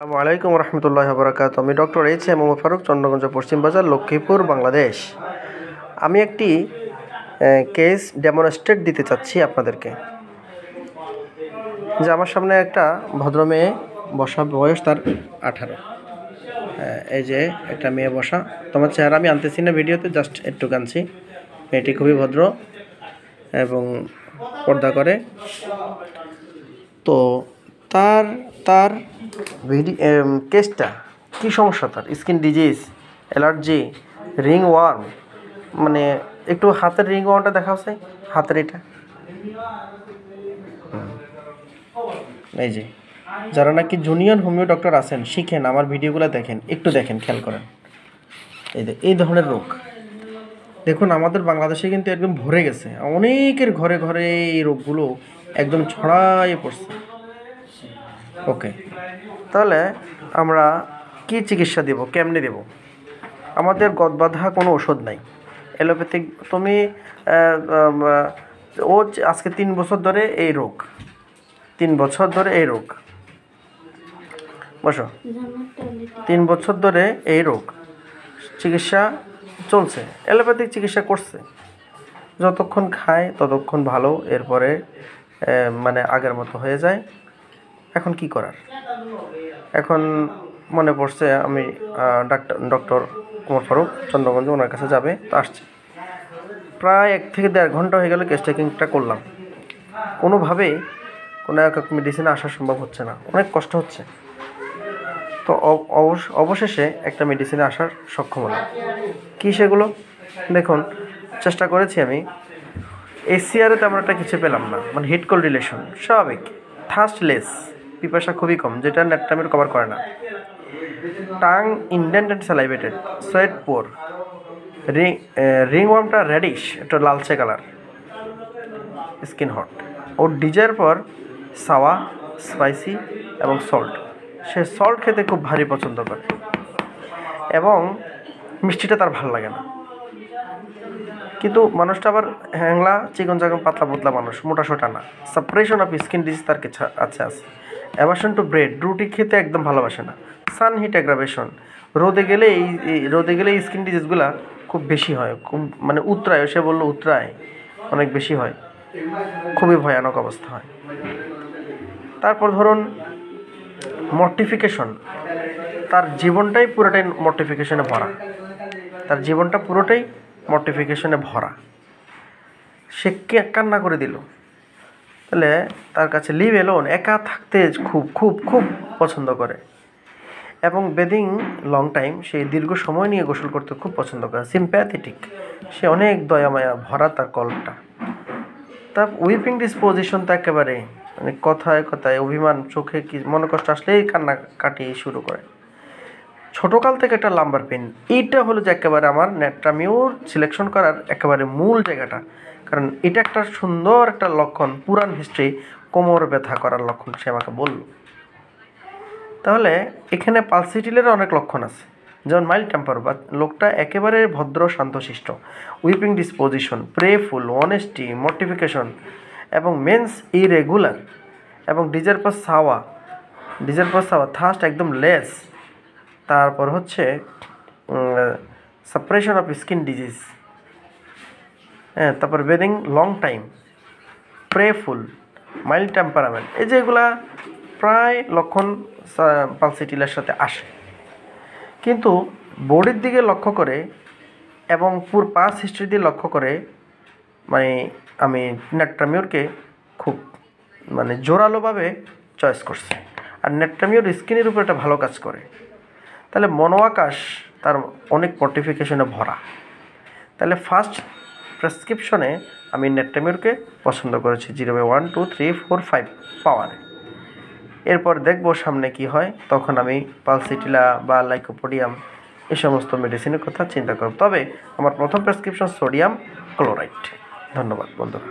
আসসালামু আলাইকুম রহমতুল্লাহ বরকাত। আমি ডক্টর এইচ.এম. মোহাম্মদ ফারুক, চন্দ্রগঞ্জ পশ্চিম বাজার, লক্ষ্মীপুর, বাংলাদেশ। আমি একটি কেস ডেমনস্ট্রেট দিতে চাচ্ছি আপনাদেরকে। যে আমার সামনে একটা ভদ্রমেয়ে বসা, বয়স তার 18। এই যে একটা মেয়ে বসা, তোমার চেহারা আমি আনতেছি না ভিডিওতে, জাস্ট একটু আনছি। মেয়েটি খুবই ভদ্র এবং পর্দা করে। তো তার কেসটা কী সমস্যা, তার skin disease, allergy, ring, মানে একটু হাতের রিং ওয়ার্মটা দেখা হচ্ছে, হাতের এটা এই যে যারা নাকি জুনিয়র হোমিও ডক্টর আছেন, শিখেন, আমার ভিডিওগুলো দেখেন, একটু দেখেন, খেয়াল করেন। এই ধরনের রোগ দেখুন আমাদের বাংলাদেশে কিন্তু একদম ভরে গেছে, অনেকের ঘরে ঘরে এই রোগগুলো একদম ছড়ায়ে পড়ছে। ওকে, তাহলে আমরা কি চিকিৎসা দেব, কেমনে দেব? আমাদের গদবাঁধা কোনো ওষুধ নাই, অ্যালোপ্যাথিক। তুমি ও আজকে 3 বছর ধরে এই রোগ, 3 বছর ধরে এই রোগ, বসো, 3 বছর ধরে এই রোগ চিকিৎসা চলছে, অ্যালোপ্যাথিক চিকিৎসা করছে, যতক্ষণ খায় ততক্ষণ ভালো, এরপরে মানে আগের মতো হয়ে যায়। এখন কি করার? এখন মনে পড়ছে আমি ডক্টর ওমর ফারুক, চন্দ্রগঞ্জ, ওনার কাছে যাবে, তো আসছে। প্রায় 1 থেকে 1.5 ঘন্টা হয়ে গেল কেস টেকিংটা করলাম, কোনোভাবেই কোনো এক মেডিসিনে আসা সম্ভব হচ্ছে না, অনেক কষ্ট হচ্ছে। তো অবশেষে একটা মেডিসিনে আসার সক্ষম হলাম। কী সেগুলো দেখুন, চেষ্টা করেছি আমি। এসিআরে তেমন একটা কিছু পেলাম না, মানে হিট কোল্ড রিলেশন স্বাভাবিক, থার্স্টলেস, পিপাসা খুবই কম, যেটা নেটটামির কভার করে না, টাং ইনডেন্টেড স্যালাইভেটেড, সোয়েট পোর, রিংওয়ার্মটা রেডিশ, একটা লালচে কালার, স্কিন হট। ওর ডিজার পর সাওয়া, স্পাইসি এবং সল্ট। সে সল্ট খেতে খুব ভারী পছন্দ করে এবং মিষ্টিটা তার ভালো লাগে না। কিন্তু মানুষটা আবার হ্যাংলা, চিকন চাকন, পাতলা পাতলা মানুষ, মোটা সোটা না। সাপ্রেশন অফ স্কিন ডিজিজ তার কিছু আছে। অ্যাভারশন টু ব্রেড, রুটি খেতে একদম ভালোবাসে না। সান হিট অ্যাগ্রাভেশন, রোদে গেলে এই স্কিন ডিজিজগুলা খুব বেশি হয়, খুব মানে উতরায়, সে বললো উতরায় অনেক বেশি হয়, খুবই ভয়ানক অবস্থা হয়। তারপর ধরুন মর্টিফিকেশন, তার জীবনটাই পুরোটাই মর্টিফিকেশনে ভরা, সে কান্না করে দিল। তাহলে তার কাছে লিভ এলোন, একা থাকতে খুব খুব খুব পছন্দ করে এবং বেদিং লং টাইম, সে দীর্ঘ সময় নিয়ে গোসল করতে খুব পছন্দ করে। সিম্প্যাথেটিক, সে অনেক দয়ামায়া ভরা তার কল্পটা। তার উইপিং ডিসপোজিশন তো একেবারে, মানে কথায় কথায় অভিমান, চোখে কি মনে কষ্ট আসলেই কান্না কাটিয়ে শুরু করে। ছোটোকাল থেকে একটা লাম্বার পেন, এইটা হলো যে একেবারে আমার নেট্রামিউর সিলেকশন করার একেবারে মূল জায়গাটা, কারণ এটা একটা সুন্দর একটা লক্ষণ, পুরান হিস্ট্রি, কোমর ব্যথা করার লক্ষণ সে আমাকে বলল। তাহলে এখানে পালসিটিলের অনেক লক্ষণ আছে, যেমন মাইল্ড টেম্পার, বা লোকটা একেবারে ভদ্র শান্তশিষ্ট, উইপিং ডিসপোজিশন, প্রেফুল, অনেস্টি, মর্টিফিকেশন এবং মেন্স ইরেগুলার, এবং ডিজার পর সাওয়া, থার্স্ট একদম লেস। তারপর হচ্ছে সাপ্রেশন অফ স্কিন ডিজিজ, তারপর bathing long time, prayerful, mild temperament. এই যে এগুলা প্রায় লক্ষণ পালসিটিলের সাথে আসে। কিন্তু বডির দিকে লক্ষ্য করে এবং পাস হিস্ট্রি দিয়ে লক্ষ্য করে মানে আমি নেট্রামিউরকে খুব মানে জোরালোভাবে চয়েস করছি। আর নেট্রামিউর স্কিনের উপর একটা ভালো কাজ করে। তাহলে মনোআকাশ তার অনেক মর্টিফিকেশনে ভরা। তাহলে ফার্স্ট প্রেসক্রিপশনে আমি নেট্রামিউরকে পছন্দ করেছি 0/1 2 3 4 5 পাওয়ারে। এরপর দেখব সামনে কি হয়, তখন আমি পালসিটিলা বা লাইকোপোডিয়াম এই সমস্ত মেডিসিনের কথা চিন্তা করব। তবে আমার প্রথম প্রেসক্রিপশন সোডিয়াম ক্লোরাইড। ধন্যবাদ বন্ধুরা।